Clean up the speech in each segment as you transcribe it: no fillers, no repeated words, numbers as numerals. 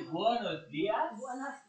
Buenos días. Buenas.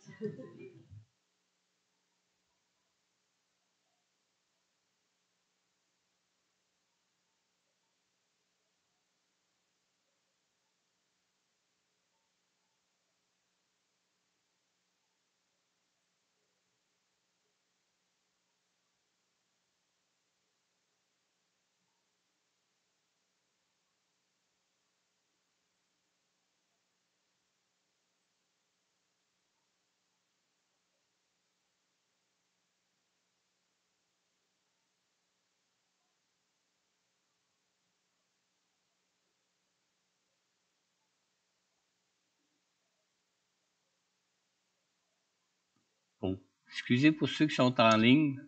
Bon, excusez pour ceux qui sont en ligne.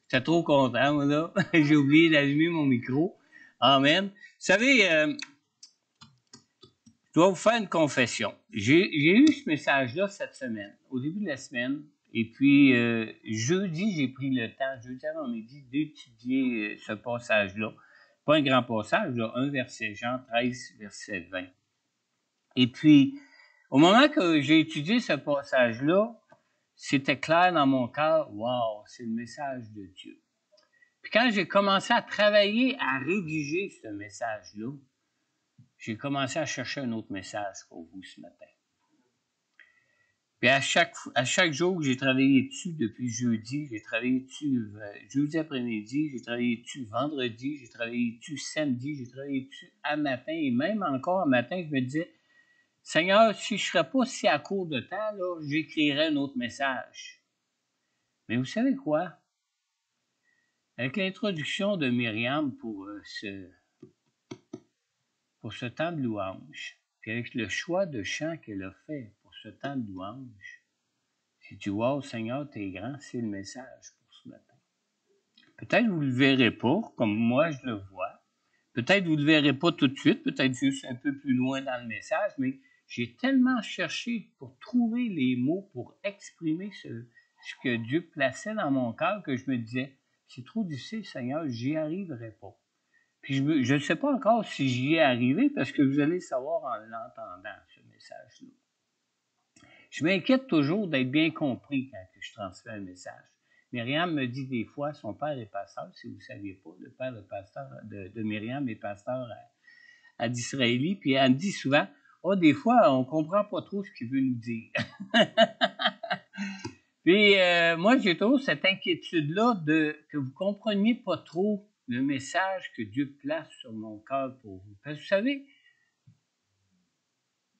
J'étais trop content, moi, là. J'ai oublié d'allumer mon micro. Amen. Vous savez, je dois vous faire une confession. J'ai eu ce message-là cette semaine, au début de la semaine. Et puis, jeudi, j'ai pris le temps, jeudi avant-midi, d'étudier ce passage-là. Pas un grand passage, là, un verset, Jean 13, verset 20. Et puis, au moment que j'ai étudié ce passage-là, c'était clair dans mon cœur, wow, c'est le message de Dieu. Puis quand j'ai commencé à travailler, à rédiger ce message-là, j'ai commencé à chercher un autre message pour vous ce matin. Puis à chaque jour que j'ai travaillé dessus depuis jeudi, j'ai travaillé dessus jeudi après-midi, j'ai travaillé dessus vendredi, j'ai travaillé dessus samedi, j'ai travaillé dessus à matin, et même encore à matin, je me disais, Seigneur, si je ne serais pas si à court de temps, là, j'écrirais un autre message. Mais vous savez quoi? Avec l'introduction de Myriam pour ce temps de louange, puis avec le choix de chant qu'elle a fait pour ce temps de louange, j'ai dit, wow, Seigneur, t'es grand, c'est le message pour ce matin. Peut-être que vous ne le verrez pas, comme moi je le vois. Peut-être que vous ne le verrez pas tout de suite, peut-être juste un peu plus loin dans le message, mais j'ai tellement cherché pour trouver les mots pour exprimer ce que Dieu plaçait dans mon cœur que je me disais, c'est trop difficile, Seigneur, j'y arriverai pas. Puis je ne sais pas encore si j'y ai arrivé parce que vous allez le savoir en l'entendant, ce message-là. Je m'inquiète toujours d'être bien compris quand je transmets un message. Myriam me dit des fois, son père est pasteur, si vous ne saviez pas, le père de Myriam est pasteur à d'Israélie, puis elle me dit souvent, des fois, on ne comprend pas trop ce qu'il veut nous dire. Puis moi, j'ai toujours cette inquiétude-là que vous ne compreniez pas trop le message que Dieu place sur mon cœur pour vous. Parce que vous savez,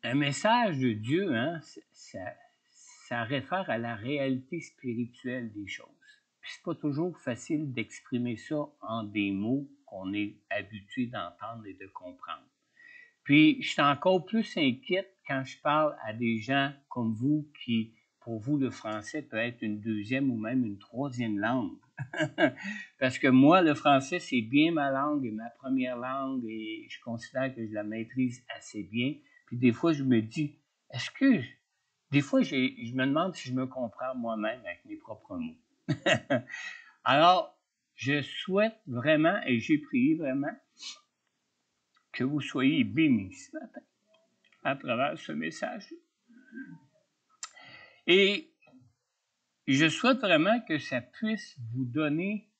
un message de Dieu, hein, ça réfère à la réalité spirituelle des choses. Puis c'est pas toujours facile d'exprimer ça en des mots qu'on est habitué d'entendre et de comprendre. Puis je suis encore plus inquiète quand je parle à des gens comme vous qui, pour vous, le français peut être une deuxième ou même une troisième langue. Parce que moi, le français, c'est bien ma langue et ma première langue et je considère que je la maîtrise assez bien. Puis des fois, je me dis, des fois, je me demande si je me comprends moi-même avec mes propres mots. Alors, je souhaite vraiment, et j'ai prié vraiment, que vous soyez bénis ce matin à travers ce message. Et je souhaite vraiment que ça puisse vous donner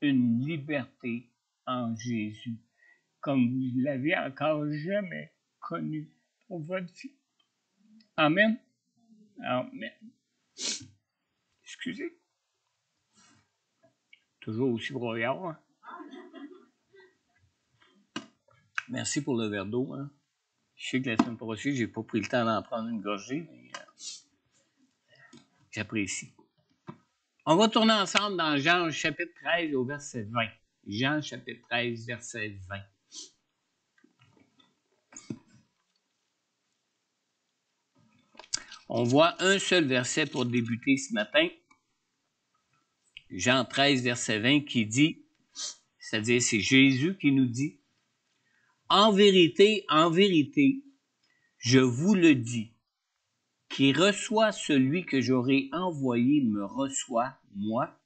une liberté en Jésus, comme vous ne l'avez encore jamais connu pour votre vie. Amen. Amen. Excusez. Toujours aussi broyard. Hein? Merci pour le verre d'eau. Hein? Je sais que la semaine prochaine, je n'ai pas pris le temps d'en prendre une gorgée, mais j'apprécie. On va tourner ensemble dans Jean chapitre 13 au verset 20. Jean chapitre 13, verset 20. On voit un seul verset pour débuter ce matin. Jean 13, verset 20 qui dit, c'est-à-dire c'est Jésus qui nous dit, en vérité, je vous le dis, qui reçoit celui que j'aurai envoyé me reçoit, moi,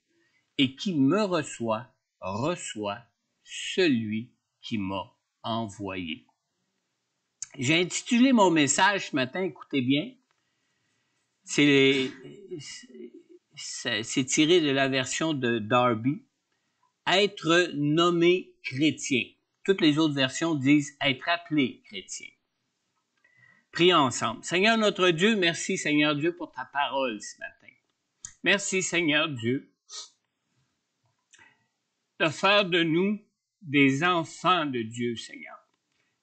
et qui me reçoit celui qui m'a envoyé. J'ai intitulé mon message ce matin, écoutez bien, c'est tiré de la version de Darby, être nommé chrétien. Toutes les autres versions disent être appelé chrétien. Prions ensemble. Seigneur notre Dieu, merci Seigneur Dieu pour ta parole ce matin. Merci Seigneur Dieu de faire de nous des enfants de Dieu, Seigneur.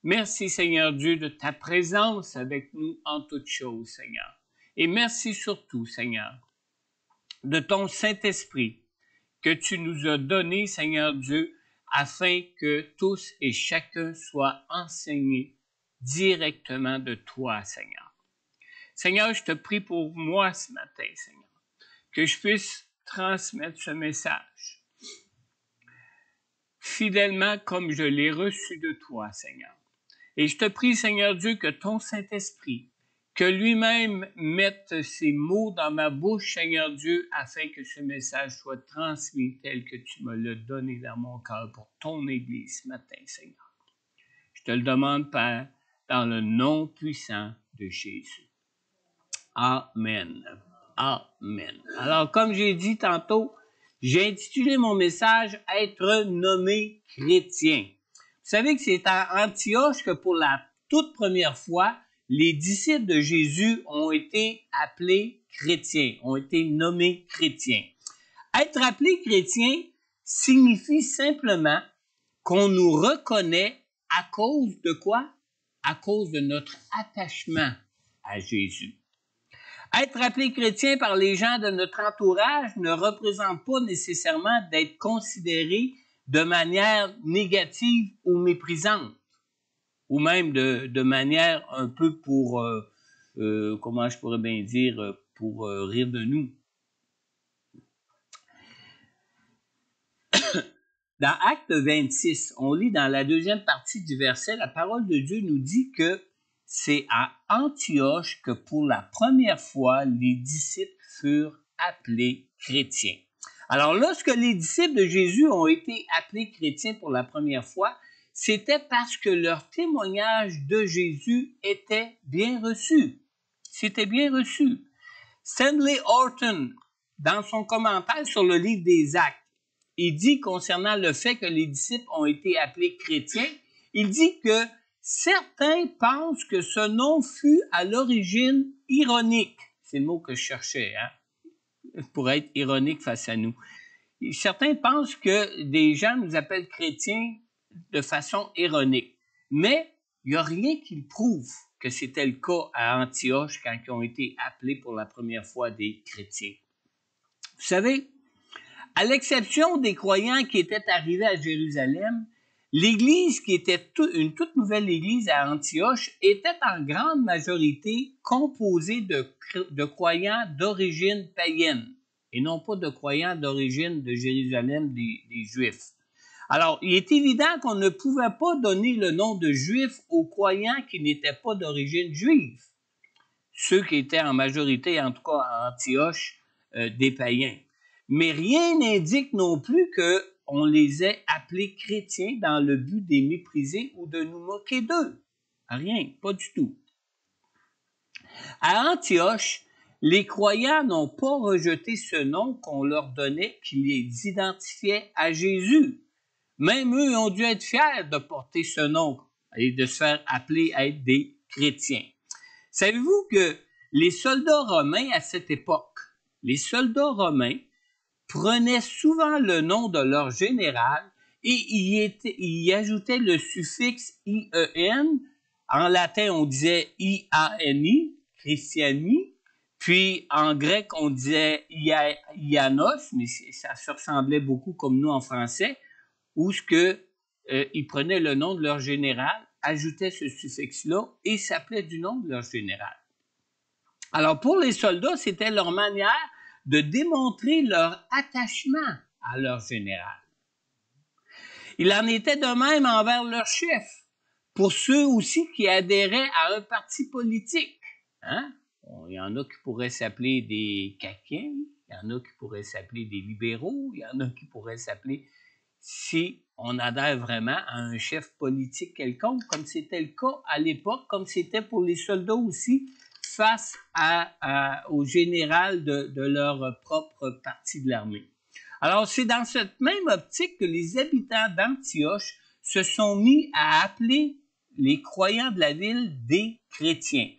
Merci Seigneur Dieu de ta présence avec nous en toutes choses, Seigneur. Et merci surtout, Seigneur, de ton Saint-Esprit que tu nous as donné, Seigneur Dieu, afin que tous et chacun soient enseignés directement de toi, Seigneur. Seigneur, je te prie pour moi ce matin, Seigneur, que je puisse transmettre ce message fidèlement comme je l'ai reçu de toi, Seigneur. Et je te prie, Seigneur Dieu, que ton Saint-Esprit, que lui-même mette ces mots dans ma bouche, Seigneur Dieu, afin que ce message soit transmis tel que tu me l'as donné dans mon cœur pour ton Église ce matin, Seigneur. Je te le demande, Père, dans le nom puissant de Jésus. Amen. Amen. Alors, comme j'ai dit tantôt, j'ai intitulé mon message « Être nommé chrétien ». Vous savez que c'est à Antioche que pour la toute première fois, les disciples de Jésus ont été appelés chrétiens, ont été nommés chrétiens. Être appelé chrétien signifie simplement qu'on nous reconnaît à cause de quoi? À cause de notre attachement à Jésus. Être appelé chrétien par les gens de notre entourage ne représente pas nécessairement d'être considéré de manière négative ou méprisante, ou même de manière un peu pour, comment je pourrais bien dire, pour rire de nous. Dans Acte 26, on lit dans la deuxième partie du verset, la parole de Dieu nous dit que c'est à Antioche que pour la première fois, les disciples furent appelés chrétiens. Alors, lorsque les disciples de Jésus ont été appelés chrétiens pour la première fois, c'était parce que leur témoignage de Jésus était bien reçu. C'était bien reçu. Stanley Horton, dans son commentaire sur le livre des Actes, il dit concernant le fait que les disciples ont été appelés chrétiens, il dit que certains pensent que ce nom fut à l'origine ironique. C'est le mot que je cherchais, hein, pour être ironique face à nous. Certains pensent que des gens nous appellent chrétiens de façon ironique. Mais il n'y a rien qui prouve que c'était le cas à Antioche quand ils ont été appelés pour la première fois des chrétiens. Vous savez, à l'exception des croyants qui étaient arrivés à Jérusalem, l'Église, qui était une toute nouvelle Église à Antioche, était en grande majorité composée de croyants d'origine païenne et non pas de croyants d'origine de Jérusalem des Juifs. Alors, il est évident qu'on ne pouvait pas donner le nom de Juifs aux croyants qui n'étaient pas d'origine juive. Ceux qui étaient en majorité, en tout cas à Antioche, des païens. Mais rien n'indique non plus qu'on les ait appelés chrétiens dans le but de les mépriser ou de nous moquer d'eux. Rien, pas du tout. À Antioche, les croyants n'ont pas rejeté ce nom qu'on leur donnait qui les identifiait à Jésus. Même eux ont dû être fiers de porter ce nom et de se faire appeler à être des chrétiens. Savez-vous que les soldats romains à cette époque, les soldats romains prenaient souvent le nom de leur général et y ajoutaient le suffixe IEN. En latin, on disait IANI, Christiani. Puis en grec, on disait Ianos, mais ça se ressemblait beaucoup comme nous en français, où ils prenaient le nom de leur général, ajoutaient ce suffixe-là et s'appelaient du nom de leur général. Alors pour les soldats, c'était leur manière de démontrer leur attachement à leur général. Il en était de même envers leur chef, pour ceux aussi qui adhéraient à un parti politique. Hein? Il y en a qui pourraient s'appeler des caquins, il y en a qui pourraient s'appeler des libéraux, il y en a qui pourraient s'appeler... si on adhère vraiment à un chef politique quelconque, comme c'était le cas à l'époque, comme c'était pour les soldats aussi, face au général de leur propre partie de l'armée. Alors, c'est dans cette même optique que les habitants d'Antioche se sont mis à appeler les croyants de la ville des chrétiens.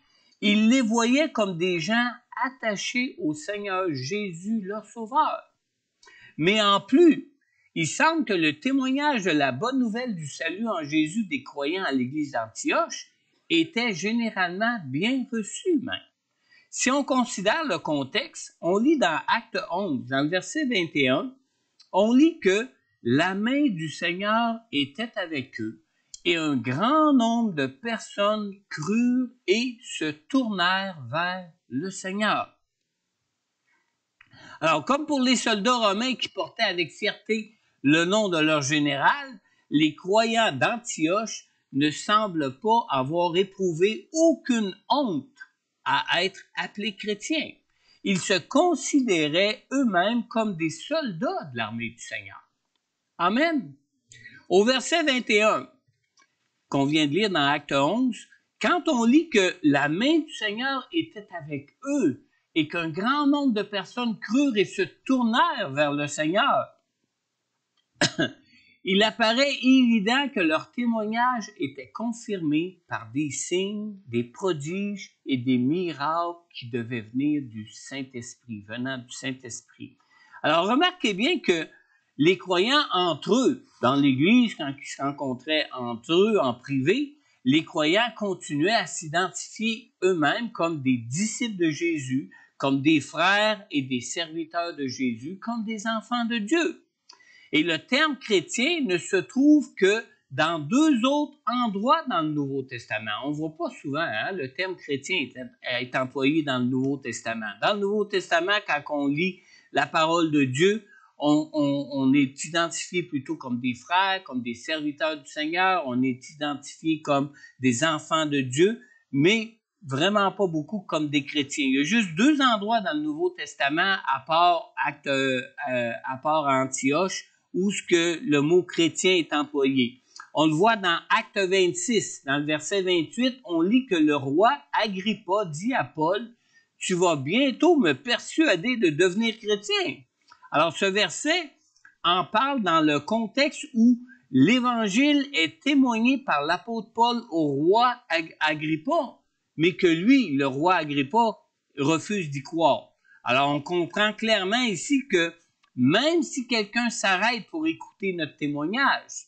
Ils les voyaient comme des gens attachés au Seigneur Jésus, leur Sauveur. Mais en plus, il semble que le témoignage de la bonne nouvelle du salut en Jésus des croyants à l'église d'Antioche était généralement bien reçu même. Si on considère le contexte, on lit dans Acte 11, dans le verset 21, on lit que la main du Seigneur était avec eux et un grand nombre de personnes crurent et se tournèrent vers le Seigneur. Alors, comme pour les soldats romains qui portaient avec fierté le nom de leur général, les croyants d'Antioche ne semblent pas avoir éprouvé aucune honte à être appelés chrétiens. Ils se considéraient eux-mêmes comme des soldats de l'armée du Seigneur. Amen. Au verset 21, qu'on vient de lire dans Acte 11, quand on lit que la main du Seigneur était avec eux et qu'un grand nombre de personnes crurent et se tournèrent vers le Seigneur, il apparaît évident que leur témoignage était confirmé par des signes, des prodiges et des miracles qui devaient venir du Saint-Esprit, venant du Saint-Esprit. Alors, remarquez bien que les croyants entre eux, dans l'Église, quand ils se rencontraient entre eux en privé, les croyants continuaient à s'identifier eux-mêmes comme des disciples de Jésus, comme des frères et des serviteurs de Jésus, comme des enfants de Dieu. Et le terme chrétien ne se trouve que dans deux autres endroits dans le Nouveau Testament. On ne voit pas souvent le terme chrétien est employé dans le Nouveau Testament. Dans le Nouveau Testament, quand on lit la parole de Dieu, on est identifié plutôt comme des frères, comme des serviteurs du Seigneur, on est identifié comme des enfants de Dieu, mais vraiment pas beaucoup comme des chrétiens. Il y a juste deux endroits dans le Nouveau Testament, à part Antioche, où ce que le mot chrétien est employé. On le voit dans Acte 26, dans le verset 28, on lit que le roi Agrippa dit à Paul, « Tu vas bientôt me persuader de devenir chrétien. » Alors ce verset en parle dans le contexte où l'Évangile est témoigné par l'apôtre Paul au roi Agrippa, mais que lui, le roi Agrippa, refuse d'y croire. Alors on comprend clairement ici que même si quelqu'un s'arrête pour écouter notre témoignage,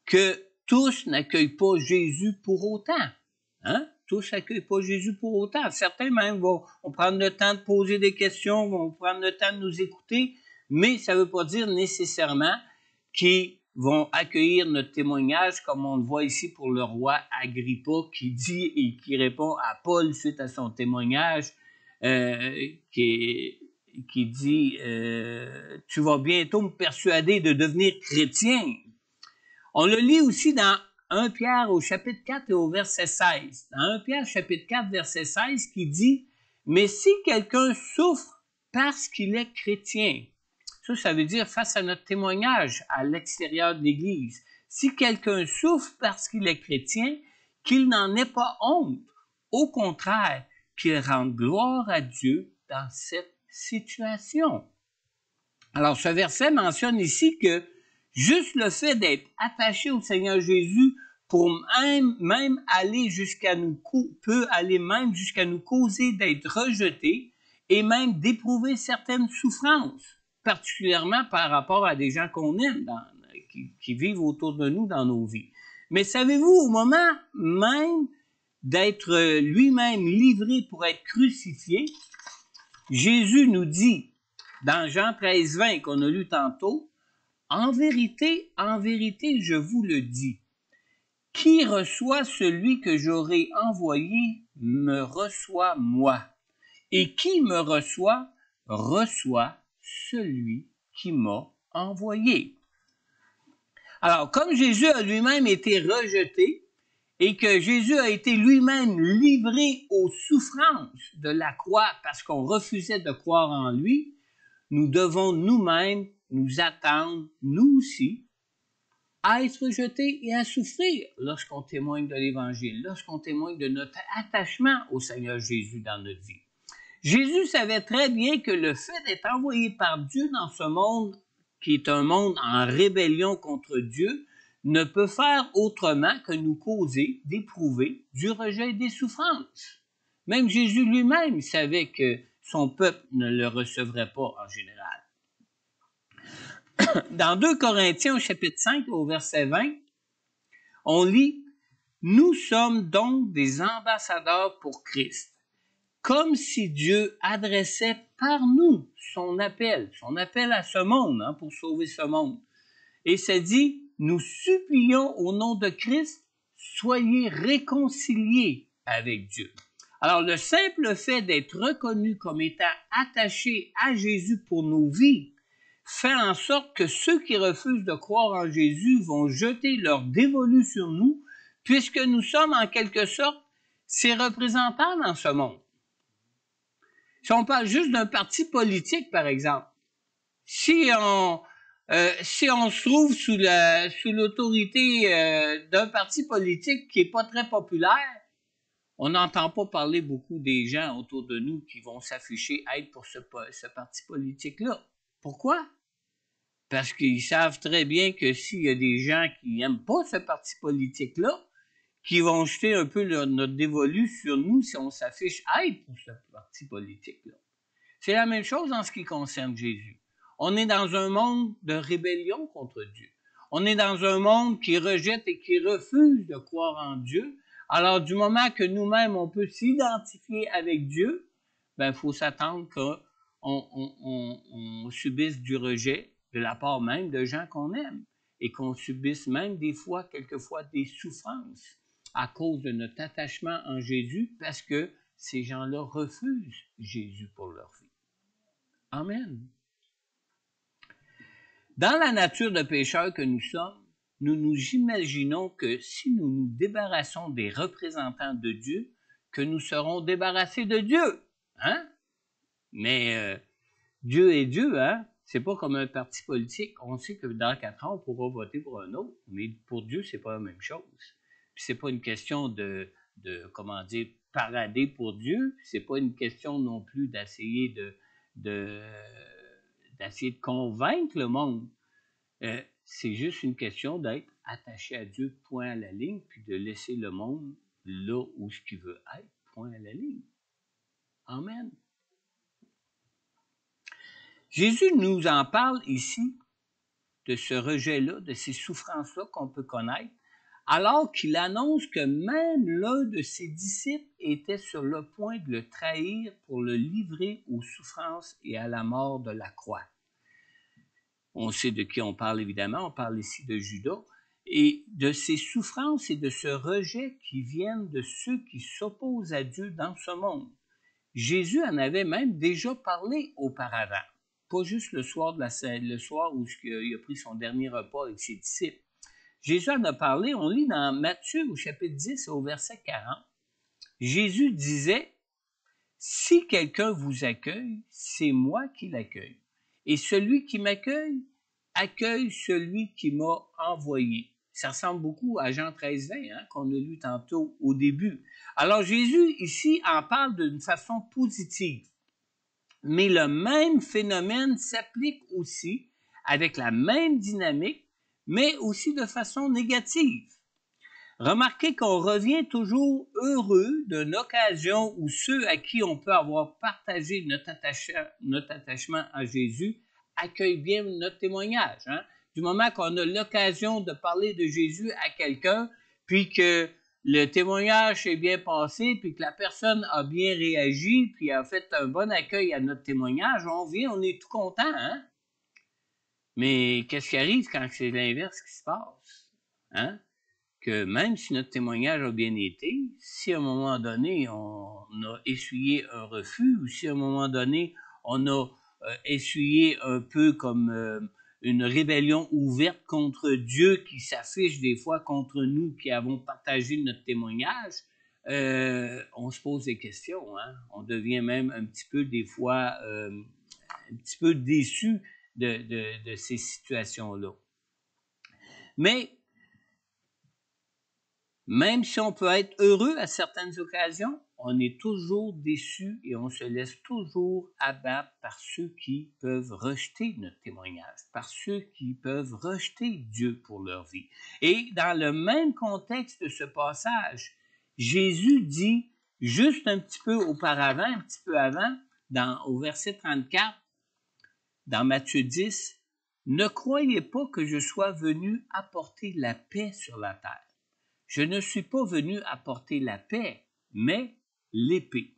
que tous n'accueillent pas Jésus pour autant. Hein? Tous n'accueillent pas Jésus pour autant. Certains même vont prendre le temps de poser des questions, vont prendre le temps de nous écouter, mais ça ne veut pas dire nécessairement qu'ils vont accueillir notre témoignage, comme on le voit ici pour le roi Agrippa, qui dit et qui répond à Paul suite à son témoignage, qui dit « Tu vas bientôt me persuader de devenir chrétien. » On le lit aussi dans 1 Pierre au chapitre 4 et au verset 16. Dans 1 Pierre chapitre 4 verset 16 qui dit « Mais si quelqu'un souffre parce qu'il est chrétien, ça veut dire face à notre témoignage à l'extérieur de l'Église, si quelqu'un souffre parce qu'il est chrétien, qu'il n'en ait pas honte, au contraire, qu'il rende gloire à Dieu dans cette situation. » Alors, ce verset mentionne ici que juste le fait d'être attaché au Seigneur Jésus pour même aller jusqu'à nous, peut aller même jusqu'à nous causer d'être rejetés et même d'éprouver certaines souffrances, particulièrement par rapport à des gens qu'on aime, qui vivent autour de nous dans nos vies. Mais savez-vous, au moment même d'être lui-même livré pour être crucifié, Jésus nous dit, dans Jean 13, 20, qu'on a lu tantôt, « En vérité, je vous le dis, qui reçoit celui que j'aurai envoyé me reçoit moi, et qui me reçoit celui qui m'a envoyé. » Alors, comme Jésus a lui-même été rejeté, et que Jésus a été lui-même livré aux souffrances de la croix parce qu'on refusait de croire en lui, nous devons nous-mêmes nous attendent, nous aussi, à être rejetés et à souffrir lorsqu'on témoigne de l'Évangile, lorsqu'on témoigne de notre attachement au Seigneur Jésus dans notre vie. Jésus savait très bien que le fait d'être envoyé par Dieu dans ce monde, qui est un monde en rébellion contre Dieu, ne peut faire autrement que nous causer d'éprouver du rejet et des souffrances. Même Jésus lui-même savait que son peuple ne le recevrait pas en général. Dans 2 Corinthiens au chapitre 5 au verset 20, on lit « Nous sommes donc des ambassadeurs pour Christ, comme si Dieu adressait par nous son appel à ce monde, pour sauver ce monde. Et ça dit, nous supplions au nom de Christ, soyez réconciliés avec Dieu. » Alors, le simple fait d'être reconnu comme étant attaché à Jésus pour nos vies fait en sorte que ceux qui refusent de croire en Jésus vont jeter leur dévolu sur nous, puisque nous sommes en quelque sorte ses représentants dans ce monde. Si on parle juste d'un parti politique, par exemple, si on se trouve sous l'autorité d'un parti politique qui n'est pas très populaire, on n'entend pas parler beaucoup des gens autour de nous qui vont s'afficher être pour ce parti politique-là. Pourquoi? Parce qu'ils savent très bien que s'il y a des gens qui n'aiment pas ce parti politique-là, qui vont jeter un peu notre dévolu sur nous si on s'affiche être pour ce parti politique-là. C'est la même chose en ce qui concerne Jésus. On est dans un monde de rébellion contre Dieu. On est dans un monde qui rejette et qui refuse de croire en Dieu. Alors, du moment que nous-mêmes, on peut s'identifier avec Dieu, il faut s'attendre qu'on subisse du rejet de la part même de gens qu'on aime et qu'on subisse même quelquefois des souffrances à cause de notre attachement en Jésus parce que ces gens-là refusent Jésus pour leur vie. Amen. Dans la nature de pécheurs que nous sommes, nous nous imaginons que si nous nous débarrassons des représentants de Dieu, que nous serons débarrassés de Dieu. Mais Dieu est Dieu, C'est pas comme un parti politique. On sait que dans 4 ans, on pourra voter pour un autre, mais pour Dieu, c'est pas la même chose. Puis c'est pas une question de parader pour Dieu. C'est pas une question non plus d'essayer d'essayer de convaincre le monde. C'est juste une question d'être attaché à Dieu, point à la ligne, puis de laisser le monde là où ce qu'il veut être, point à la ligne. Amen. Jésus nous en parle ici de ce rejet-là, de ces souffrances-là qu'on peut connaître, alors qu'il annonce que même l'un de ses disciples était sur le point de le trahir pour le livrer aux souffrances et à la mort de la croix. On sait de qui on parle évidemment, on parle ici de Judas, et de ces souffrances et de ce rejet qui viennent de ceux qui s'opposent à Dieu dans ce monde. Jésus en avait même déjà parlé auparavant, pas juste le soir où il a pris son dernier repas avec ses disciples. Jésus en a parlé, on lit dans Matthieu au chapitre 10 au verset 40. Jésus disait, « Si quelqu'un vous accueille, c'est moi qui l'accueille. Et celui qui m'accueille, accueille celui qui m'a envoyé. » Ça ressemble beaucoup à Jean 13:20, qu'on a lu tantôt au début. Alors Jésus, ici, en parle d'une façon positive. Mais le même phénomène s'applique aussi avec la même dynamique, mais aussi de façon négative. Remarquez qu'on revient toujours heureux d'une occasion où ceux à qui on peut avoir partagé notre attachement à Jésus accueillent bien notre témoignage. Du moment qu'on a l'occasion de parler de Jésus à quelqu'un, puis que le témoignage s'est bien passé, puis que la personne a bien réagi, puis a fait un bon accueil à notre témoignage, on est tout content. Mais qu'est-ce qui arrive quand c'est l'inverse qui se passe? Que même si notre témoignage a bien été, si à un moment donné, on a essuyé un refus, ou si à un moment donné, on a essuyé un peu comme une rébellion ouverte contre Dieu qui s'affiche des fois contre nous qui avons partagé notre témoignage, on se pose des questions. On devient même un petit peu des fois un petit peu déçu de ces situations-là. Mais même si on peut être heureux à certaines occasions, on est toujours déçu et on se laisse toujours abattre par ceux qui peuvent rejeter notre témoignage, par ceux qui peuvent rejeter Dieu pour leur vie. Et dans le même contexte de ce passage, Jésus dit, juste un petit peu auparavant, un petit peu avant, au verset 34, dans Matthieu 10, « Ne croyez pas que je sois venu apporter la paix sur la terre. Je ne suis pas venu apporter la paix, mais l'épée. »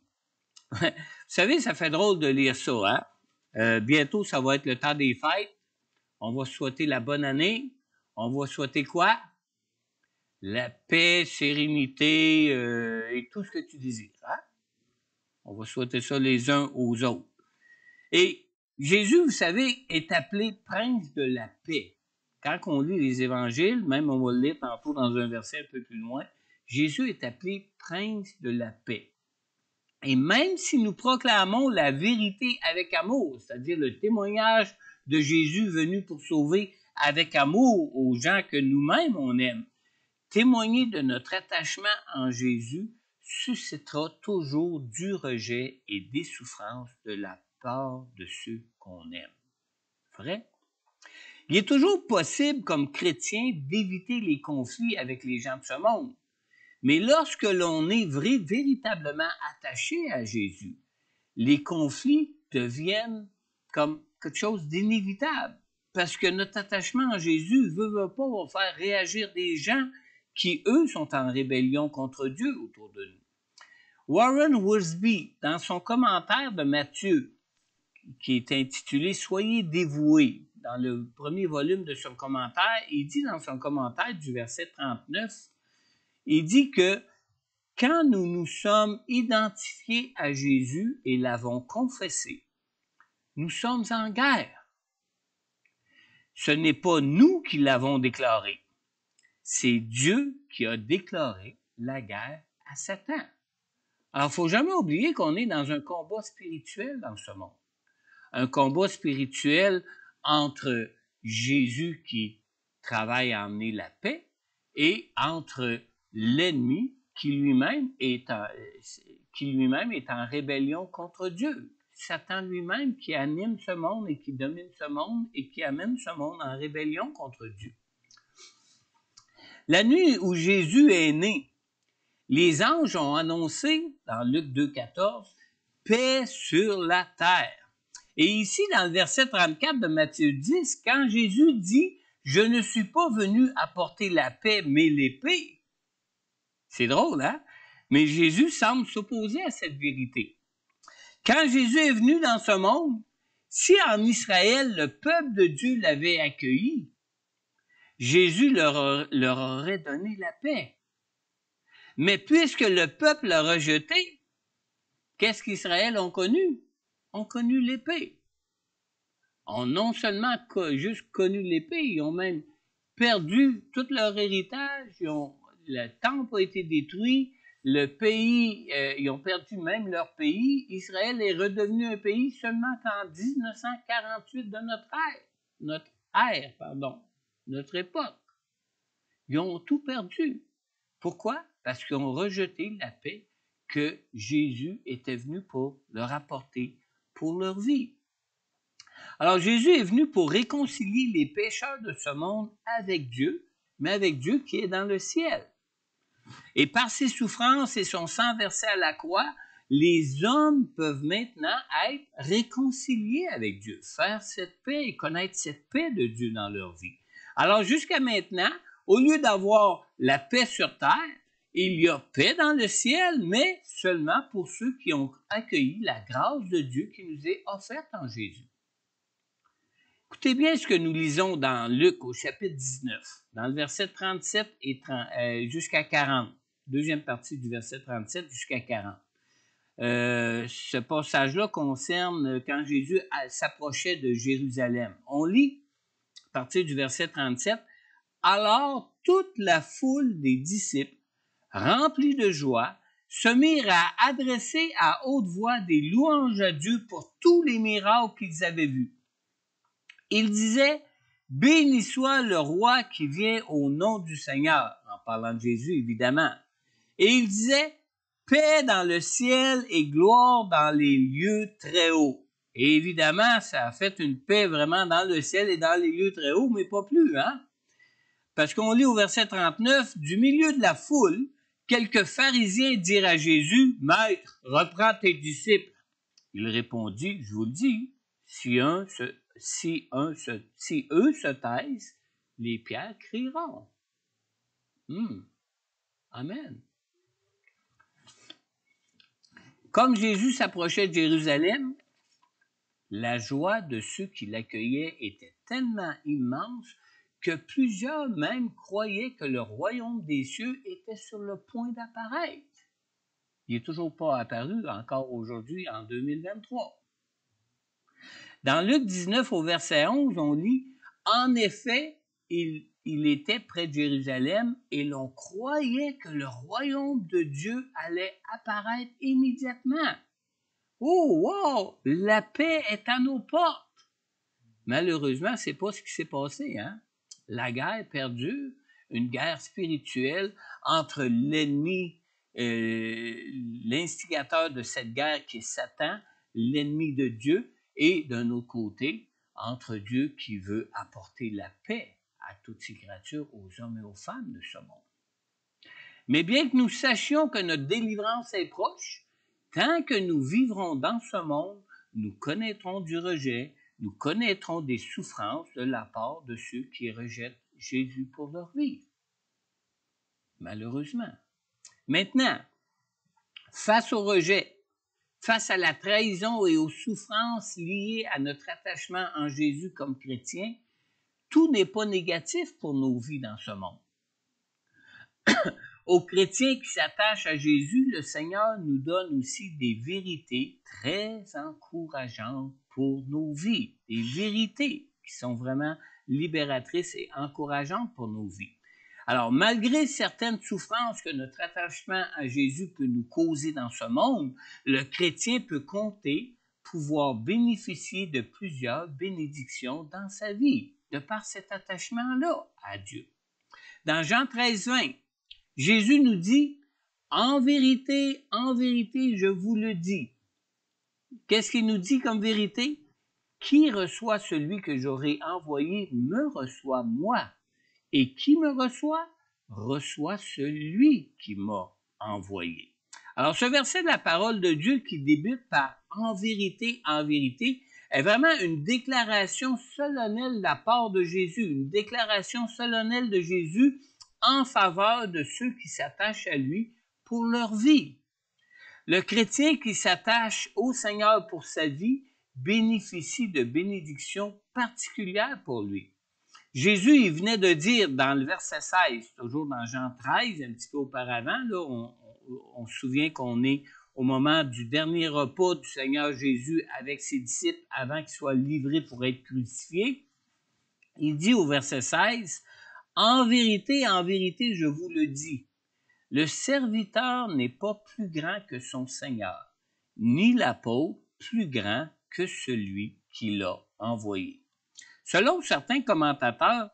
Vous savez, ça fait drôle de lire ça, hein? Bientôt, ça va être le temps des fêtes. On va souhaiter la bonne année. On va souhaiter quoi? La paix, sérénité et tout ce que tu désires. Hein? On va souhaiter ça les uns aux autres. Et Jésus, vous savez, est appelé prince de la paix. Quand on lit les évangiles, même on va le lire tantôt dans un verset un peu plus loin, Jésus est appelé prince de la paix. Et même si nous proclamons la vérité avec amour, c'est-à-dire le témoignage de Jésus venu pour sauver avec amour aux gens que nous-mêmes on aime, témoigner de notre attachement en Jésus suscitera toujours du rejet et des souffrances de la part de ceux qu'on aime. Vrai? Il est toujours possible, comme chrétien, d'éviter les conflits avec les gens de ce monde. Mais lorsque l'on est véritablement attaché à Jésus, les conflits deviennent comme quelque chose d'inévitable. Parce que notre attachement à Jésus veut pas va faire réagir des gens qui, eux, sont en rébellion contre Dieu autour de nous. Warren Wiersbe, dans son commentaire de Matthieu, qui est intitulé « Soyez dévoués », dans le premier volume de son commentaire, il dit dans son commentaire du verset 39, il dit que quand nous nous sommes identifiés à Jésus et l'avons confessé, nous sommes en guerre. Ce n'est pas nous qui l'avons déclaré, c'est Dieu qui a déclaré la guerre à Satan. Alors, il ne faut jamais oublier qu'on est dans un combat spirituel dans ce monde. Un combat spirituel entre Jésus qui travaille à emmener la paix et entre l'ennemi qui lui-même est en rébellion contre Dieu. Satan lui-même qui anime ce monde et qui domine ce monde et qui amène ce monde en rébellion contre Dieu. La nuit où Jésus est né, les anges ont annoncé, dans Luc 2,14, « Paix sur la terre ». Et ici, dans le verset 34 de Matthieu 10, quand Jésus dit « Je ne suis pas venu apporter la paix, mais l'épée », c'est drôle, hein? Mais Jésus semble s'opposer à cette vérité. Quand Jésus est venu dans ce monde, si en Israël, le peuple de Dieu l'avait accueilli, Jésus leur aurait donné la paix. Mais puisque le peuple l'a rejeté, qu'est-ce qu'Israël ont connu? Ont connu l'épée. Ont non seulement juste connu l'épée, ils ont même perdu tout leur héritage, le temple a été détruit, le pays, ils ont perdu même leur pays. Israël est redevenu un pays seulement qu'en 1948 de notre époque. Ils ont tout perdu. Pourquoi? Parce qu'ils ont rejeté la paix que Jésus était venu pour leur apporter pour leur vie. Alors Jésus est venu pour réconcilier les pécheurs de ce monde avec Dieu, mais avec Dieu qui est dans le ciel. Et par ses souffrances et son sang versé à la croix, les hommes peuvent maintenant être réconciliés avec Dieu, faire cette paix et connaître cette paix de Dieu dans leur vie. Alors jusqu'à maintenant, au lieu d'avoir la paix sur terre, il y a paix dans le ciel, mais seulement pour ceux qui ont accueilli la grâce de Dieu qui nous est offerte en Jésus. Écoutez bien ce que nous lisons dans Luc au chapitre 19, dans le verset 37 jusqu'à 40, deuxième partie du verset 37 jusqu'à 40. Ce passage-là concerne quand Jésus s'approchait de Jérusalem. On lit à partir du verset 37, « Alors toute la foule des disciples, remplis de joie, se mirent à adresser à haute voix des louanges à Dieu pour tous les miracles qu'ils avaient vus. Il disait, « Béni soit le roi qui vient au nom du Seigneur », en parlant de Jésus, évidemment. Et il disait, « Paix dans le ciel et gloire dans les lieux très hauts ». Et évidemment, ça a fait une paix vraiment dans le ciel et dans les lieux très hauts, mais pas plus, hein? Parce qu'on lit au verset 39, « Du milieu de la foule, quelques pharisiens dirent à Jésus, « Maître, reprends tes disciples. » Il répondit, « Je vous le dis, si eux se taisent, les pierres crieront. » Amen. Comme Jésus s'approchait de Jérusalem, la joie de ceux qui l'accueillaient était tellement immense que plusieurs même croyaient que le royaume des cieux était sur le point d'apparaître. Il n'est toujours pas apparu encore aujourd'hui en 2023. Dans Luc 19 au verset 11, on lit « En effet, il était près de Jérusalem et l'on croyait que le royaume de Dieu allait apparaître immédiatement. » Oh, wow! La paix est à nos portes. Malheureusement, c'est pas ce qui s'est passé, hein? La guerre perdure, une guerre spirituelle entre l'ennemi, l'instigateur de cette guerre qui est Satan, l'ennemi de Dieu, et d'un autre côté, entre Dieu qui veut apporter la paix à toutes ces créatures, aux hommes et aux femmes de ce monde. Mais bien que nous sachions que notre délivrance est proche, tant que nous vivrons dans ce monde, nous connaîtrons du rejet, nous connaîtrons des souffrances de la part de ceux qui rejettent Jésus pour leur vie. Malheureusement. Maintenant, face au rejet, face à la trahison et aux souffrances liées à notre attachement en Jésus comme chrétien, tout n'est pas négatif pour nos vies dans ce monde. Aux chrétiens qui s'attachent à Jésus, le Seigneur nous donne aussi des vérités très encourageantes pour nos vies. Des vérités qui sont vraiment libératrices et encourageantes pour nos vies. Alors, malgré certaines souffrances que notre attachement à Jésus peut nous causer dans ce monde, le chrétien peut compter pouvoir bénéficier de plusieurs bénédictions dans sa vie, de par cet attachement-là à Dieu. Dans Jean 13, 20, Jésus nous dit, « En vérité, je vous le dis. » Qu'est-ce qu'il nous dit comme vérité? « Qui reçoit celui que j'aurai envoyé me reçoit moi. Et qui me reçoit, reçoit celui qui m'a envoyé. » Alors, ce verset de la parole de Dieu qui débute par « En vérité, est vraiment une déclaration solennelle de la part de Jésus, une déclaration solennelle de Jésus en faveur de ceux qui s'attachent à lui pour leur vie. Le chrétien qui s'attache au Seigneur pour sa vie bénéficie de bénédictions particulières pour lui. Jésus, il venait de dire dans le verset 16, toujours dans Jean 13, un petit peu auparavant, là, on se souvient qu'on est au moment du dernier repas du Seigneur Jésus avec ses disciples avant qu'il soit livré pour être crucifié. Il dit au verset 16, « En vérité, je vous le dis, le serviteur n'est pas plus grand que son Seigneur, ni l'apôtre plus grand que celui qui l'a envoyé. » Selon certains commentateurs,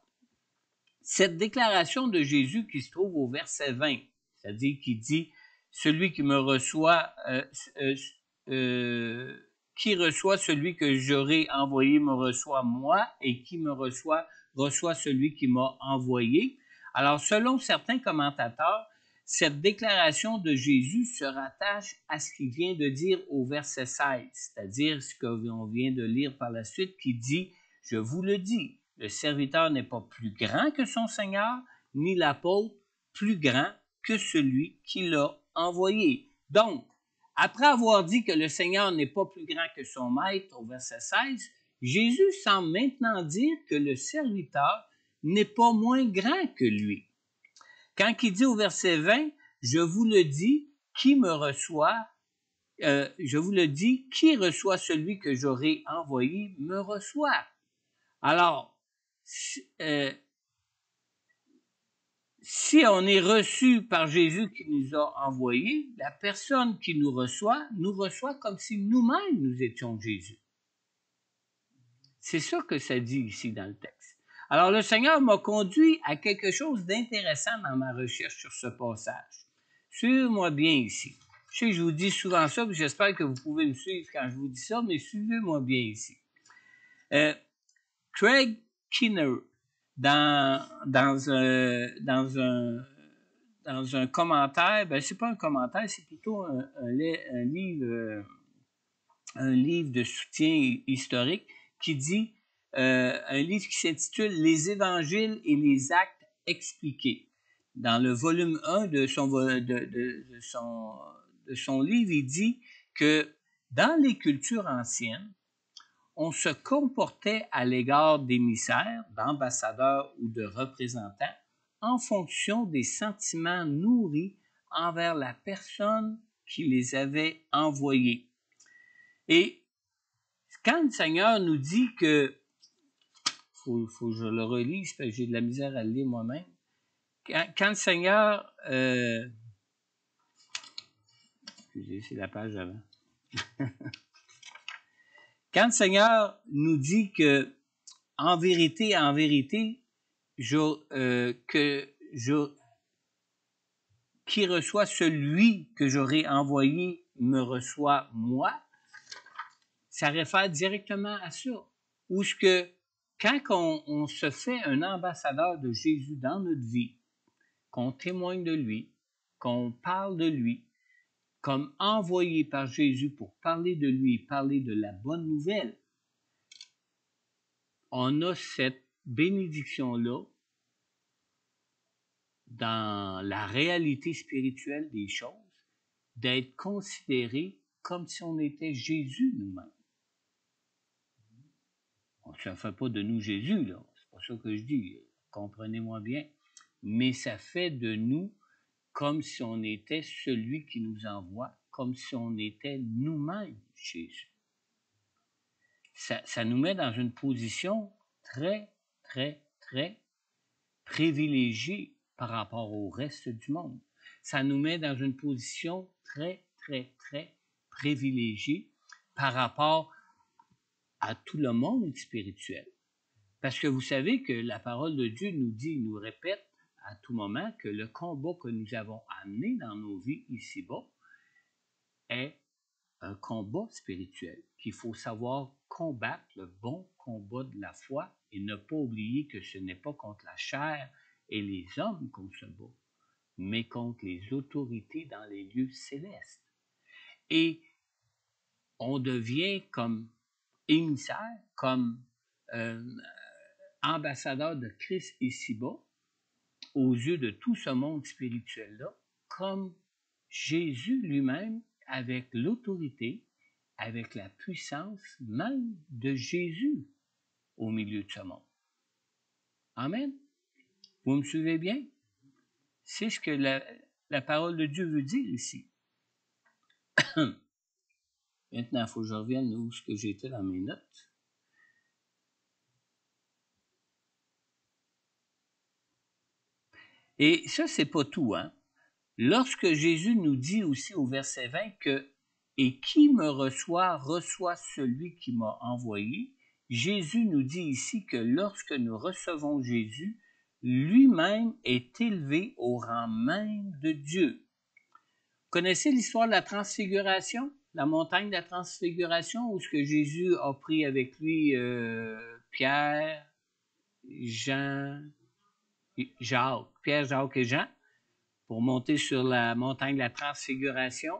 cette déclaration de Jésus qui se trouve au verset 20, c'est-à-dire qui dit « Celui qui me reçoit, qui reçoit celui que j'aurai envoyé me reçoit moi, et qui me reçoit, reçoit celui qui m'a envoyé. » Alors, selon certains commentateurs, cette déclaration de Jésus se rattache à ce qu'il vient de dire au verset 16, c'est-à-dire ce qu'on vient de lire par la suite qui dit « Je vous le dis, le serviteur n'est pas plus grand que son Seigneur, ni l'apôtre plus grand que celui qui l'a envoyé. » Donc, après avoir dit que le Seigneur n'est pas plus grand que son maître au verset 16, Jésus semble maintenant dire que le serviteur n'est pas moins grand que lui. Quand il dit au verset 20, « Je vous le dis, qui me reçoit, je vous le dis, qui reçoit celui que j'aurai envoyé me reçoit. » Alors, si on est reçu par Jésus qui nous a envoyés, la personne qui nous reçoit comme si nous-mêmes nous étions Jésus. C'est ça que ça dit ici dans le texte. Alors, le Seigneur m'a conduit à quelque chose d'intéressant dans ma recherche sur ce passage. Suivez-moi bien ici. Je sais que je vous dis souvent ça, puis j'espère que vous pouvez me suivre quand je vous dis ça, mais suivez-moi bien ici. Craig Keener, dans un commentaire, ben c'est pas un commentaire, c'est plutôt un livre de soutien historique qui dit, un livre qui s'intitule « Les évangiles et les actes expliqués ». Dans le volume 1 de son livre, il dit que dans les cultures anciennes, on se comportait à l'égard d'émissaires, d'ambassadeurs ou de représentants en fonction des sentiments nourris envers la personne qui les avait envoyés. Et quand le Seigneur nous dit que, faut que je le relise parce que j'ai de la misère à le lire moi-même, quand le Seigneur, excusez, c'est la page avant. Quand le Seigneur nous dit que, en vérité, qui reçoit celui que j'aurai envoyé me reçoit moi, ça réfère directement à ça. Où ce que, quand on se fait un ambassadeur de Jésus dans notre vie, qu'on témoigne de lui, qu'on parle de lui, comme envoyé par Jésus pour parler de lui, parler de la bonne nouvelle, on a cette bénédiction-là dans la réalité spirituelle des choses, d'être considéré comme si on était Jésus nous-mêmes. Ça ne fait pas de nous Jésus, là. C'est pas ça que je dis. Comprenez-moi bien. Mais ça fait de nous comme si on était celui qui nous envoie, comme si on était nous-mêmes Jésus. Ça nous met dans une position très, très, très privilégiée par rapport au reste du monde. Ça nous met dans une position très, très, très privilégiée par rapport à tout le monde spirituel. Parce que vous savez que la parole de Dieu nous répète à tout moment que le combat que nous avons amené dans nos vies ici-bas est un combat spirituel, qu'il faut savoir combattre le bon combat de la foi et ne pas oublier que ce n'est pas contre la chair et les hommes qu'on se bat, mais contre les autorités dans les lieux célestes. Et on devient comme émissaire, comme ambassadeur de Christ ici-bas, aux yeux de tout ce monde spirituel-là, comme Jésus lui-même, avec l'autorité, avec la puissance même de Jésus au milieu de ce monde. Amen. Vous me suivez bien? C'est ce que la parole de Dieu veut dire ici. Maintenant, il faut que je revienne où ce que j'étais dans mes notes. Et ça, c'est pas tout, hein? Lorsque Jésus nous dit aussi au verset 20 que « Et qui me reçoit, reçoit celui qui m'a envoyé », Jésus nous dit ici que lorsque nous recevons Jésus, lui-même est élevé au rang même de Dieu. Vous connaissez l'histoire de la transfiguration, la montagne de la transfiguration, où ce que Jésus a pris avec lui Pierre, Jacques et Jean, pour monter sur la montagne de la transfiguration.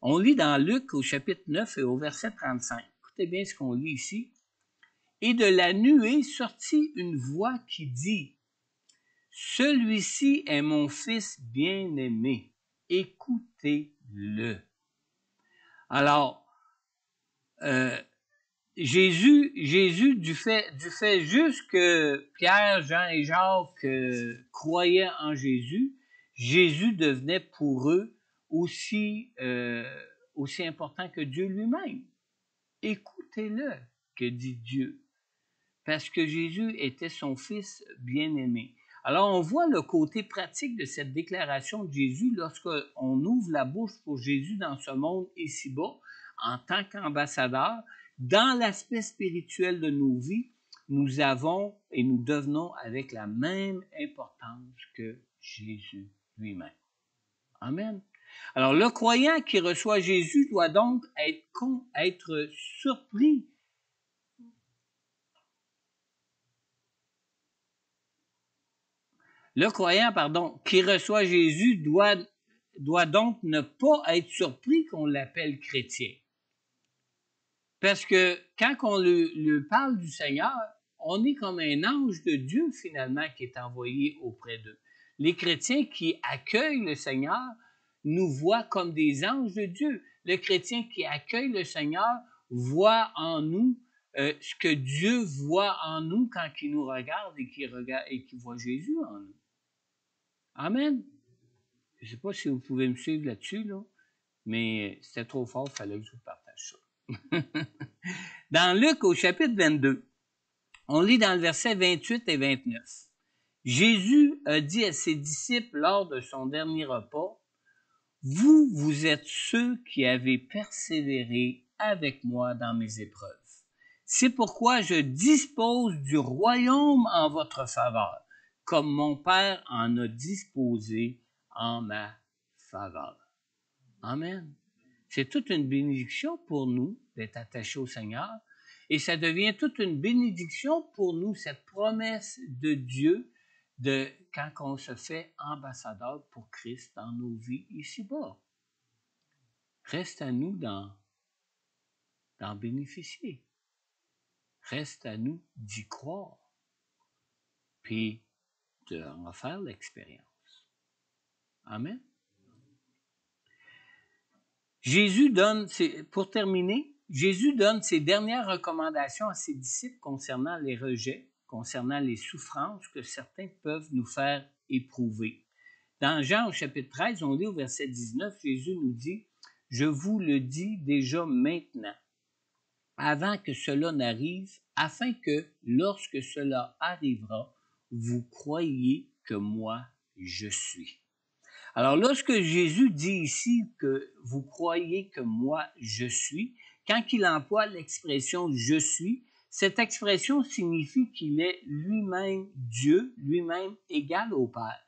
On lit dans Luc au chapitre 9 et au verset 35. Écoutez bien ce qu'on lit ici. « Et de la nuée sortit une voix qui dit, « Celui-ci est mon fils bien-aimé, écoutez-le. » Alors, Jésus, du fait juste que Pierre, Jean et Jacques croyaient en Jésus, Jésus devenait pour eux aussi important que Dieu lui-même. Écoutez-le, que dit Dieu, parce que Jésus était son fils bien-aimé. Alors, on voit le côté pratique de cette déclaration de Jésus lorsqu'on ouvre la bouche pour Jésus dans ce monde ici-bas, en tant qu'ambassadeur. dans l'aspect spirituel de nos vies, nous avons et nous devenons avec la même importance que Jésus lui-même. Amen. Alors, le croyant qui reçoit Jésus doit donc être surpris. Le croyant, qui reçoit Jésus doit donc ne pas être surpris qu'on l'appelle chrétien. Parce que quand on lui parle du Seigneur, on est comme un ange de Dieu finalement qui est envoyé auprès d'eux. Les chrétiens qui accueillent le Seigneur nous voient comme des anges de Dieu. Le chrétien qui accueille le Seigneur voit en nous ce que Dieu voit en nous quand il nous regarde et qu'il voit Jésus en nous. Amen. Je ne sais pas si vous pouvez me suivre là-dessus, là, mais c'était trop fort, il fallait que je vous partage ça. Dans Luc, au chapitre 22, on lit dans le verset 28 et 29. Jésus a dit à ses disciples lors de son dernier repas, « Vous êtes ceux qui avez persévéré avec moi dans mes épreuves. C'est pourquoi je dispose du royaume en votre faveur, comme mon Père en a disposé en ma faveur. » Amen. C'est toute une bénédiction pour nous d'être attachés au Seigneur et ça devient toute une bénédiction pour nous, cette promesse de Dieu quand on se fait ambassadeur pour Christ dans nos vies ici-bas. Reste à nous d'en bénéficier. Reste à nous d'y croire, puis d'en faire l'expérience. Amen. Pour terminer, Jésus donne ses dernières recommandations à ses disciples concernant les rejets, concernant les souffrances que certains peuvent nous faire éprouver. Dans Jean au chapitre 13, on lit au verset 19, Jésus nous dit « Je vous le dis déjà maintenant, avant que cela n'arrive, afin que, lorsque cela arrivera, vous croyiez que moi, je suis. » Alors, lorsque Jésus dit ici que vous croyez que moi, je suis, quand il emploie l'expression « je suis », cette expression signifie qu'il est lui-même Dieu, lui-même égal au Père.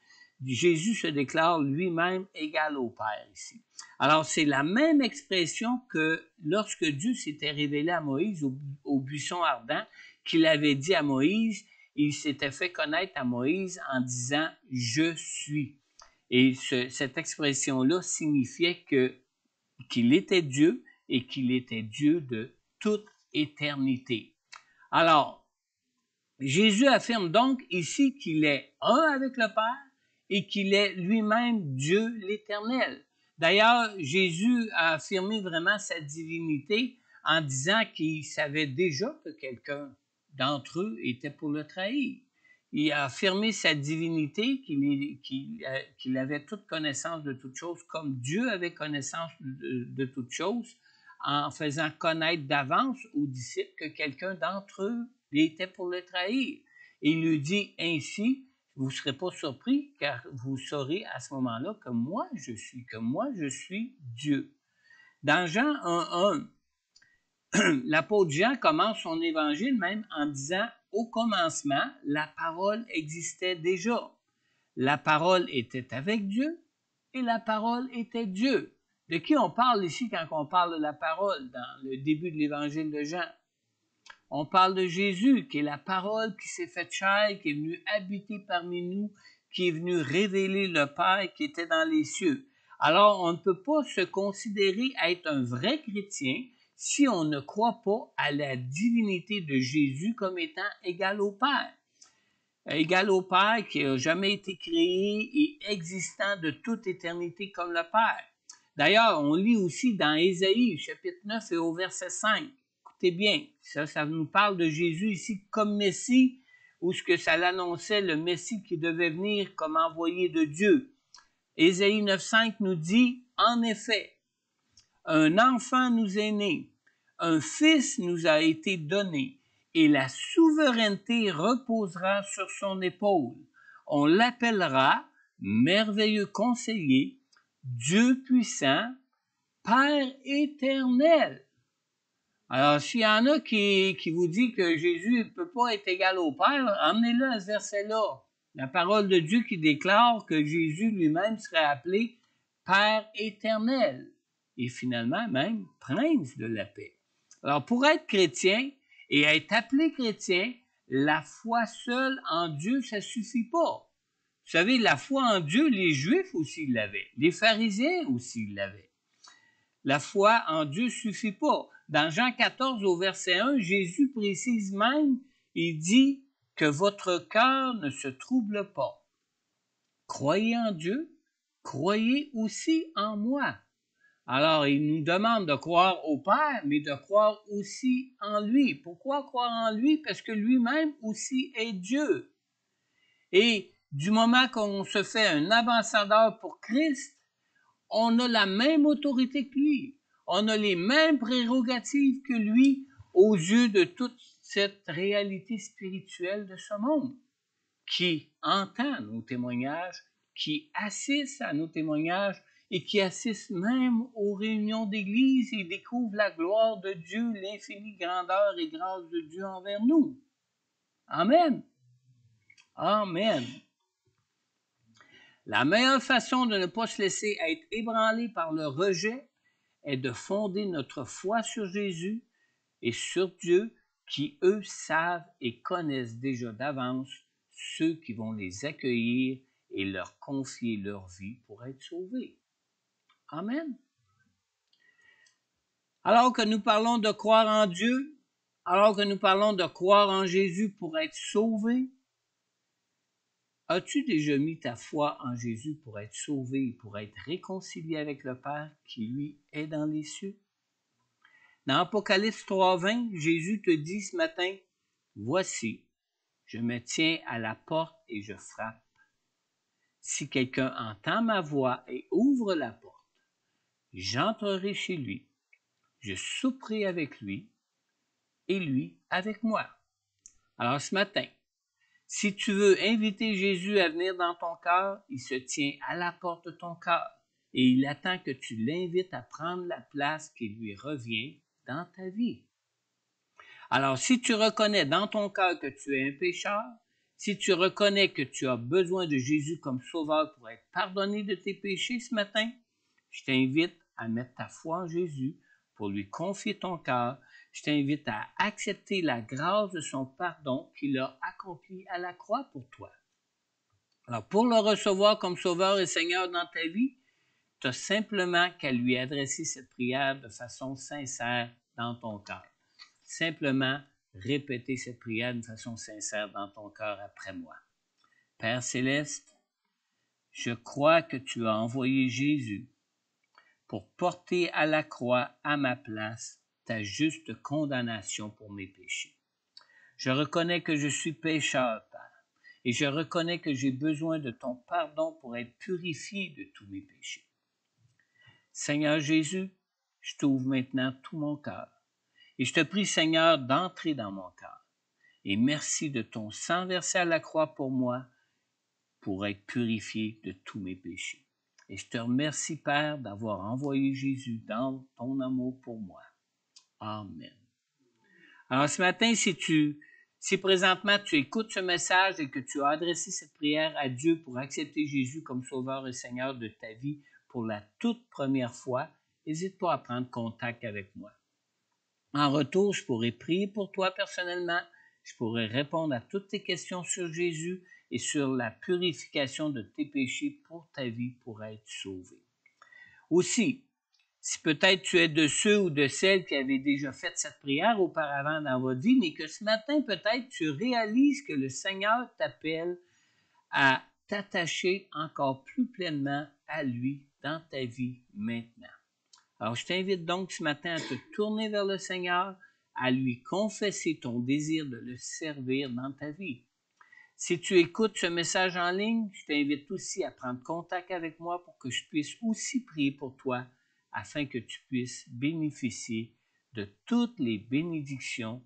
Jésus se déclare lui-même égal au Père ici. Alors, c'est la même expression que lorsque Dieu s'était révélé à Moïse au buisson ardent, qu'il avait dit à Moïse, il s'était fait connaître à Moïse en disant « je suis ». Et cette expression-là signifiait qu'il était Dieu et qu'il était Dieu de toute éternité. Alors, Jésus affirme donc ici qu'il est un avec le Père et qu'il est lui-même Dieu l'Éternel. D'ailleurs, Jésus a affirmé vraiment sa divinité en disant qu'il savait déjà que quelqu'un d'entre eux était pour le trahir. Il a affirmé sa divinité, qu'il avait toute connaissance de toutes choses, comme Dieu avait connaissance de toutes choses, en faisant connaître d'avance aux disciples que quelqu'un d'entre eux était pour le trahir. Et il lui dit ainsi, vous ne serez pas surpris, car vous saurez à ce moment-là que moi je suis Dieu. Dans Jean 1:1, l'apôtre Jean commence son évangile même en disant « Au commencement, la parole existait déjà. La parole était avec Dieu et la parole était Dieu. » De qui on parle ici quand on parle de la parole dans le début de l'évangile de Jean? On parle de Jésus, qui est la parole qui s'est faite chair, qui est venu habiter parmi nous, qui est venu révéler le Père qui était dans les cieux. Alors, on ne peut pas se considérer être un vrai chrétien si on ne croit pas à la divinité de Jésus comme étant égal au Père. Égal au Père qui n'a jamais été créé et existant de toute éternité comme le Père. D'ailleurs, on lit aussi dans Ésaïe, chapitre 9 et au verset 5. Écoutez bien, ça nous parle de Jésus ici comme Messie, ou ce que ça l'annonçait, le Messie qui devait venir comme envoyé de Dieu. Ésaïe 9,5 nous dit, en effet, un enfant nous est né, un fils nous a été donné, et la souveraineté reposera sur son épaule. On l'appellera merveilleux conseiller, Dieu puissant, Père éternel. Alors, s'il y en a qui vous dit que Jésus ne peut pas être égal au Père, emmenez-le à ce verset-là. La parole de Dieu qui déclare que Jésus lui-même serait appelé Père éternel et finalement même Prince de la paix. Alors, pour être chrétien et être appelé chrétien, la foi seule en Dieu, ça ne suffit pas. Vous savez, la foi en Dieu, les Juifs aussi l'avaient. Les pharisiens aussi l'avaient. La foi en Dieu ne suffit pas. Dans Jean 14, au verset 1, Jésus précise même, il dit que votre cœur ne se trouble pas. Croyez en Dieu, croyez aussi en moi. Alors, il nous demande de croire au Père, mais de croire aussi en lui. Pourquoi croire en lui? Parce que lui-même aussi est Dieu. Et du moment qu'on se fait un ambassadeur pour Christ, on a la même autorité que lui. On a les mêmes prérogatives que lui aux yeux de toute cette réalité spirituelle de ce monde, qui entend nos témoignages, qui assiste à nos témoignages et qui assiste même aux réunions d'église et découvre la gloire de Dieu, l'infinie grandeur et grâce de Dieu envers nous. Amen. Amen. La meilleure façon de ne pas se laisser être ébranlé par le rejet est de fonder notre foi sur Jésus et sur Dieu qui, eux, savent et connaissent déjà d'avance ceux qui vont les accueillir et leur confier leur vie pour être sauvés. Amen. Alors que nous parlons de croire en Dieu, alors que nous parlons de croire en Jésus pour être sauvé, as-tu déjà mis ta foi en Jésus pour être sauvé et pour être réconcilié avec le Père qui, lui, est dans les cieux? Dans Apocalypse 3:20, Jésus te dit ce matin, « Voici, je me tiens à la porte et je frappe. Si quelqu'un entend ma voix et ouvre la porte, j'entrerai chez lui, je souperai avec lui et lui avec moi. » Alors ce matin, si tu veux inviter Jésus à venir dans ton cœur, il se tient à la porte de ton cœur et il attend que tu l'invites à prendre la place qui lui revient dans ta vie. Alors, si tu reconnais dans ton cœur que tu es un pécheur, si tu reconnais que tu as besoin de Jésus comme sauveur pour être pardonné de tes péchés ce matin, je t'invite à mettre ta foi en Jésus pour lui confier ton cœur. Je t'invite à accepter la grâce de son pardon qu'il a accompli à la croix pour toi. Alors, pour le recevoir comme sauveur et Seigneur dans ta vie, tu as simplement qu'à lui adresser cette prière de façon sincère dans ton cœur. Simplement répéter cette prière de façon sincère dans ton cœur après moi. Père céleste, je crois que tu as envoyé Jésus pour porter à la croix à ma place ta juste condamnation pour mes péchés. Je reconnais que je suis pécheur, Père, et je reconnais que j'ai besoin de ton pardon pour être purifié de tous mes péchés. Seigneur Jésus, je t'ouvre maintenant tout mon cœur. Et je te prie, Seigneur, d'entrer dans mon cœur. Et merci de ton sang versé à la croix pour moi, pour être purifié de tous mes péchés. Et je te remercie, Père, d'avoir envoyé Jésus dans ton amour pour moi. Amen. Alors ce matin, si présentement tu écoutes ce message et que tu as adressé cette prière à Dieu pour accepter Jésus comme Sauveur et Seigneur de ta vie pour la toute première fois, n'hésite pas à prendre contact avec moi. En retour, je pourrais prier pour toi personnellement, je pourrais répondre à toutes tes questions sur Jésus et sur la purification de tes péchés pour ta vie pour être sauvé. Aussi, si peut-être tu es de ceux ou de celles qui avaient déjà fait cette prière auparavant dans votre vie, mais que ce matin, peut-être tu réalises que le Seigneur t'appelle à t'attacher encore plus pleinement à lui dans ta vie maintenant. Alors, je t'invite donc ce matin à te tourner vers le Seigneur, à lui confesser ton désir de le servir dans ta vie. Si tu écoutes ce message en ligne, je t'invite aussi à prendre contact avec moi pour que je puisse aussi prier pour toi afin que tu puisses bénéficier de toutes les bénédictions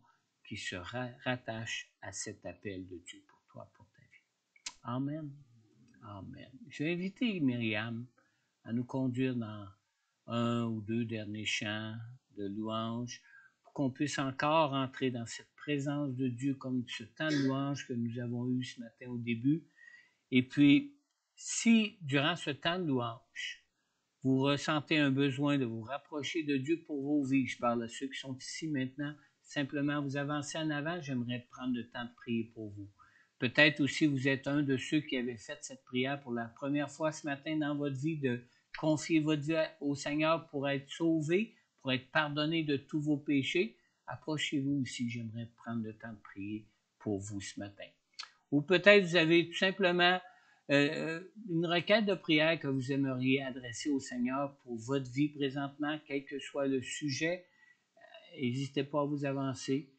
qui se rattachent à cet appel de Dieu pour toi, pour ta vie. Amen. Amen. Je vais inviter Myriam à nous conduire dans un ou deux derniers chants de louange pour qu'on puisse encore entrer dans cette présence de Dieu comme ce temps de louange que nous avons eu ce matin au début. Et puis, si durant ce temps de louange, vous ressentez un besoin de vous rapprocher de Dieu pour vos vies, je parle à ceux qui sont ici maintenant, simplement vous avancez en avant, j'aimerais prendre le temps de prier pour vous. Peut-être aussi vous êtes un de ceux qui avaient fait cette prière pour la première fois ce matin dans votre vie, de confier votre vie au Seigneur pour être sauvé, pour être pardonné de tous vos péchés. Approchez-vous aussi, j'aimerais prendre le temps de prier pour vous ce matin. Ou peut-être vous avez tout simplement une requête de prière que vous aimeriez adresser au Seigneur pour votre vie présentement, quel que soit le sujet. N'hésitez pas à vous avancer.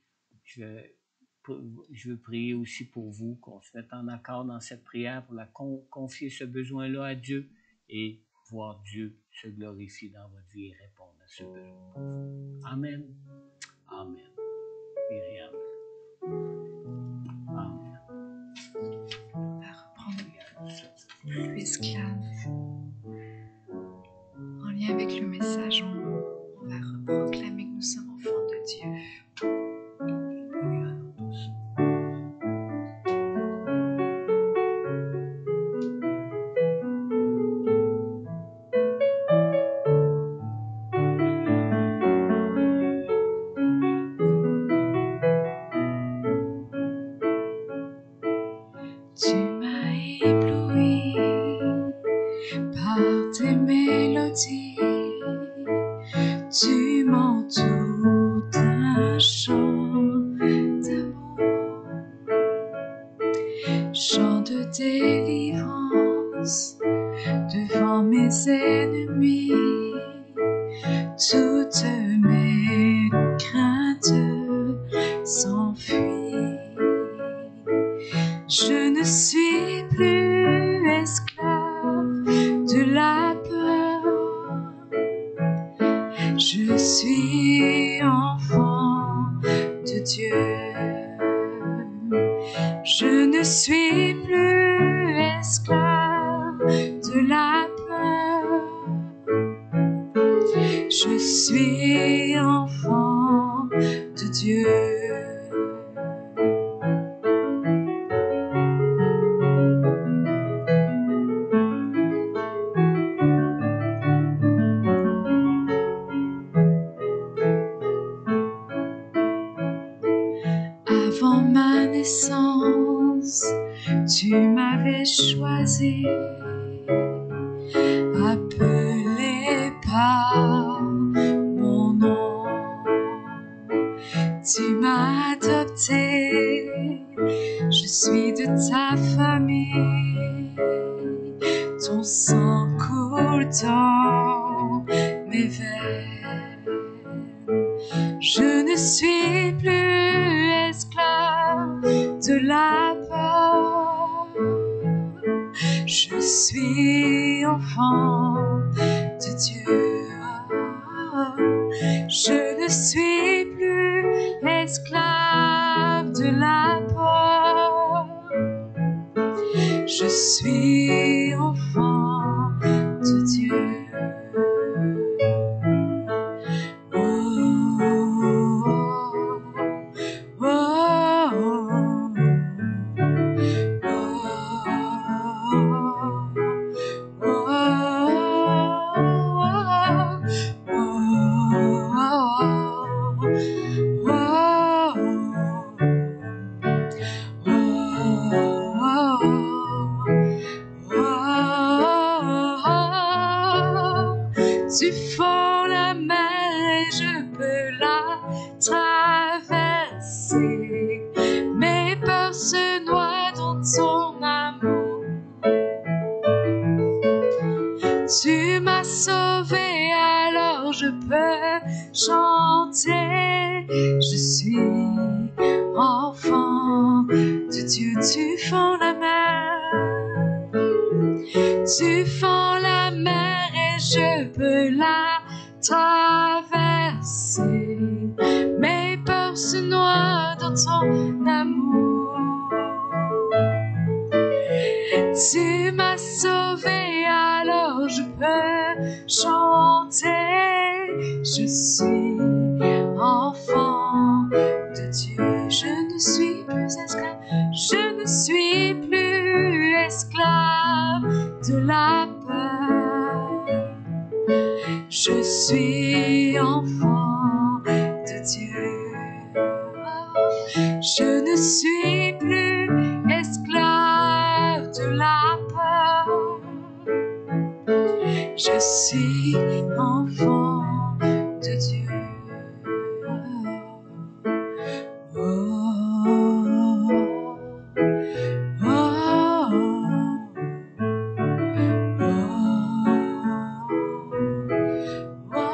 Je veux prier aussi pour vous, qu'on se mette en accord dans cette prière pour confier ce besoin-là à Dieu et voir Dieu se glorifier dans votre vie et répondre à ce besoin pour vous. Amen. Amen. Myriam. Amen. On va reprendre le esclave. En lien avec le message, on va reproclamer que nous sommes enfants de Dieu. Tu m'as ébloui par tes mélodies, tu m'entoures d'un chant d'amour, chant de délivrance devant mes ennemis, toutes mes craintes s'enfuient. Je ne suis plus esclave de la peur, je suis enfant de Dieu. Je ne suis plus esclave de la peur, je suis enfant de Dieu. Avant ma naissance, tu m'avais choisi, appelé par mon nom. Tu m'as adopté, je suis de ta famille. Ton sang coule dans mes veines. Je ne suis plus esclave de la peur, je suis enfant de Dieu. Je ne suis plus esclave de la peur, je suis enfant de Dieu. Tu fends la mer et je peux la traverser. Mes peurs se noient dans ton amour. Tu m'as sauvé, alors je peux chanter. Je suis enfant de Dieu. Tu fends la mer, tu fends la mer et je peux la traverser. Mes peurs se noient dans ton amour. Tu m'as sauvé, alors je peux chanter. Je suis enfant Dieu. Je ne suis plus esclave de la peur. Je suis enfant de Dieu. Oh, oh, oh, oh.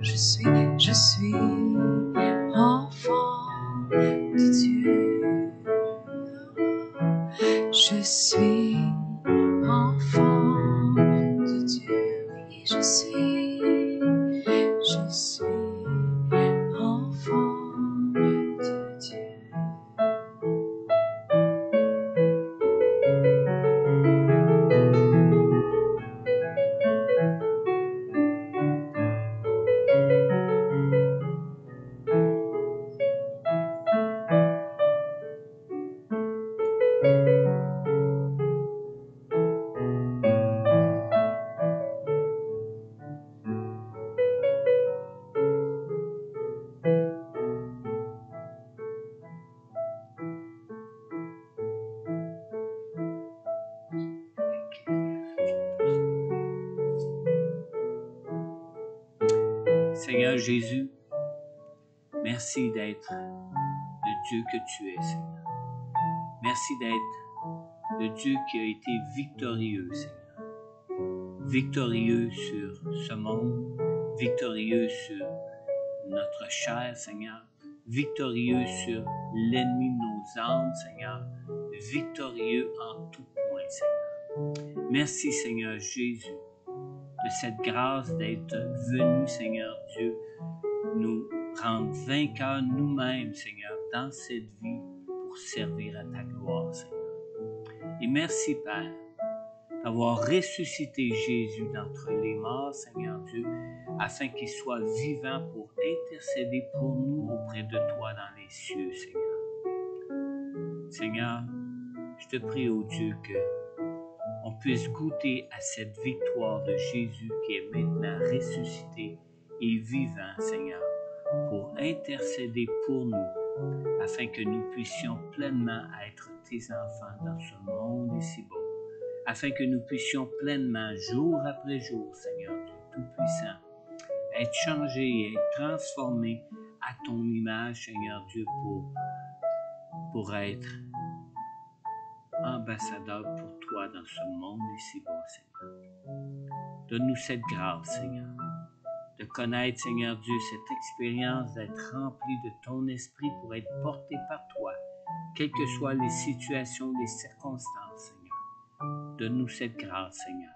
Je suis enfant de Dieu. Je suis enfant de Dieu. Oui, je suis enfant de Dieu. Seigneur Jésus, merci d'être le Dieu que tu es, Seigneur. Merci d'être le Dieu qui a été victorieux, Seigneur. Victorieux sur ce monde, victorieux sur notre chair, Seigneur. Victorieux sur l'ennemi de nos âmes, Seigneur. Victorieux en tout point, Seigneur. Merci, Seigneur Jésus, de cette grâce d'être venu, Seigneur Dieu, nous rendre vainqueurs nous-mêmes, Seigneur, dans cette vie pour servir à ta gloire, Seigneur. Et merci, Père, d'avoir ressuscité Jésus d'entre les morts, Seigneur Dieu, afin qu'il soit vivant pour intercéder pour nous auprès de toi dans les cieux, Seigneur. Seigneur, je te prie, ô Dieu, que on puisse goûter à cette victoire de Jésus qui est maintenant ressuscité et vivant, Seigneur, pour intercéder pour nous, afin que nous puissions pleinement être tes enfants dans ce monde ici-bas, afin que nous puissions pleinement, jour après jour, Seigneur Dieu Tout-Puissant, être changés et être transformés à ton image, Seigneur Dieu, pour être ambassadeur pour toi dans ce monde ici-bas, Seigneur. Donne-nous cette grâce, Seigneur, de connaître, Seigneur Dieu, cette expérience d'être rempli de ton esprit pour être porté par toi, quelles que soient les situations, les circonstances, Seigneur. Donne-nous cette grâce, Seigneur,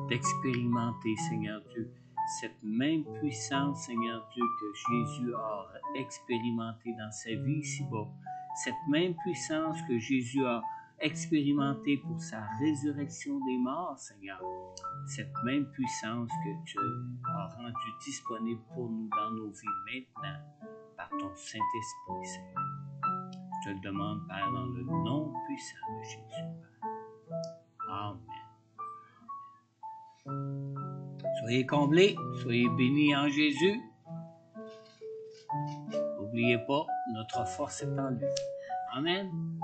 d'expérimenter, Seigneur Dieu, cette même puissance, Seigneur Dieu, que Jésus a expérimenté dans sa vie ici-bas, cette même puissance que Jésus a expérimenté pour sa résurrection des morts, Seigneur, cette même puissance que tu as rendue disponible pour nous dans nos vies maintenant par ton Saint-Esprit, Seigneur. Je te le demande, Père, dans le nom puissant de Jésus, Père. Amen. Soyez comblés, soyez bénis en Jésus. N'oubliez pas, notre force est en lui. Amen.